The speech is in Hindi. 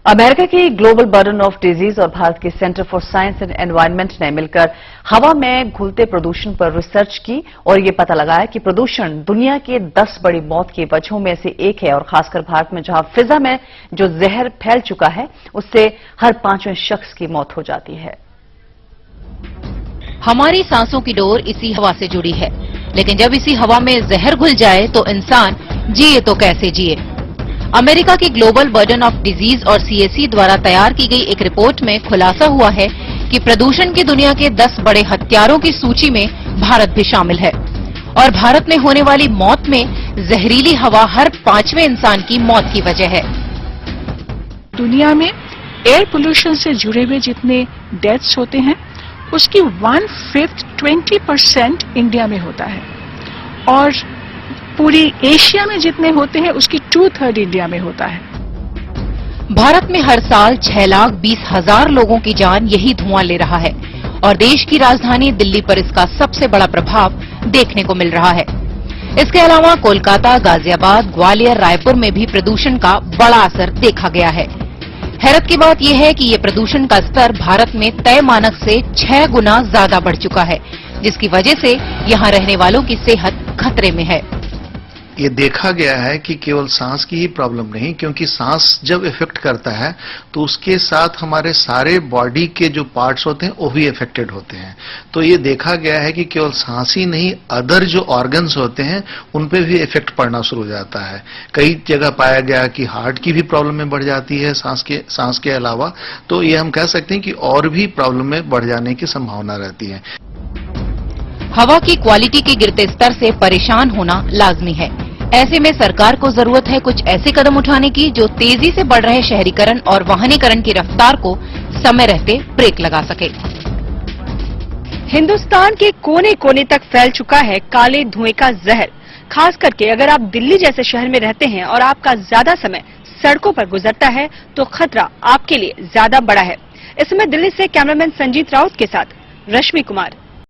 अमेरिका की ग्लोबल बर्डन ऑफ डिजीज और भारत के centre for science and environment ने मिलकर हवा में घुलते प्रदूषण पर रिसर्च की और ये पता लगाया कि प्रदूषण दुनिया के 10 बड़ी मौत की वजहों में से एक है और खासकर भारत में जहां फिजा में जो जहर फैल चुका है उससे हर 5वें शख्स की मौत हो जाती है। हमारी सांसों की डोर इसी हवा से जुड़ी है, लेकिन जब इसी हवा में जहर घुल जाए तो इंसान जिए तो कैसे जिए। अमेरिका की ग्लोबल बर्डन ऑफ डिजीज और सीएसी द्वारा तैयार की गई एक रिपोर्ट में खुलासा हुआ है कि प्रदूषण की दुनिया के 10 बड़े हत्यारों की सूची में भारत भी शामिल है और भारत में होने वाली मौत में जहरीली हवा हर 5वें इंसान की मौत की वजह है। दुनिया में एयर पोल्यूशन से जुड़े हुए जितने डेथ्स होते हैं उसकी 1/5 20% इंडिया में होता है और पूरी एशिया में जितने होते हैं उसकी 2/3 इंडिया में होता है। भारत में हर साल 6,20,000 लोगों की जान यही धुआं ले रहा है और देश की राजधानी दिल्ली पर इसका सबसे बड़ा प्रभाव देखने को मिल रहा है। इसके अलावा कोलकाता, गाजियाबाद, ग्वालियर, रायपुर में भी प्रदूषण का बड़ा असर देखा गया है। हैरत की बात यह है कि ये प्रदूषण का स्तर भारत में तय मानक से 6 गुना ज्यादा बढ़ चुका है, जिसकी वजह से यहाँ रहने वालों की सेहत खतरे में है। ये देखा गया है कि केवल सांस की ही प्रॉब्लम नहीं, क्योंकि सांस जब इफेक्ट करता है तो उसके साथ हमारे सारे बॉडी के जो पार्ट्स होते हैं वो भी इफेक्टेड होते हैं। तो ये देखा गया है कि केवल सांस ही नहीं, अदर जो ऑर्गन्स होते हैं उन पे भी इफेक्ट पड़ना शुरू हो जाता है। कई जगह पाया गया कि हार्ट की भी प्रॉब्लम में बढ़ जाती है सांस के अलावा। तो ये हम कह सकते हैं कि और भी प्रॉब्लम में बढ़ जाने की संभावना रहती है। हवा की क्वालिटी के गिरते स्तर से परेशान होना लाजमी है। ऐसे में सरकार को जरूरत है कुछ ऐसे कदम उठाने की जो तेजी से बढ़ रहे शहरीकरण और वाहनीकरण की रफ्तार को समय रहते ब्रेक लगा सके। हिंदुस्तान के कोने कोने तक फैल चुका है काले धुएं का जहर। खास करके अगर आप दिल्ली जैसे शहर में रहते हैं और आपका ज्यादा समय सड़कों पर गुजरता है तो खतरा आपके लिए ज्यादा बड़ा है। इस समय दिल्ली से कैमरामैन संजीत राउत के साथ रश्मि कुमार।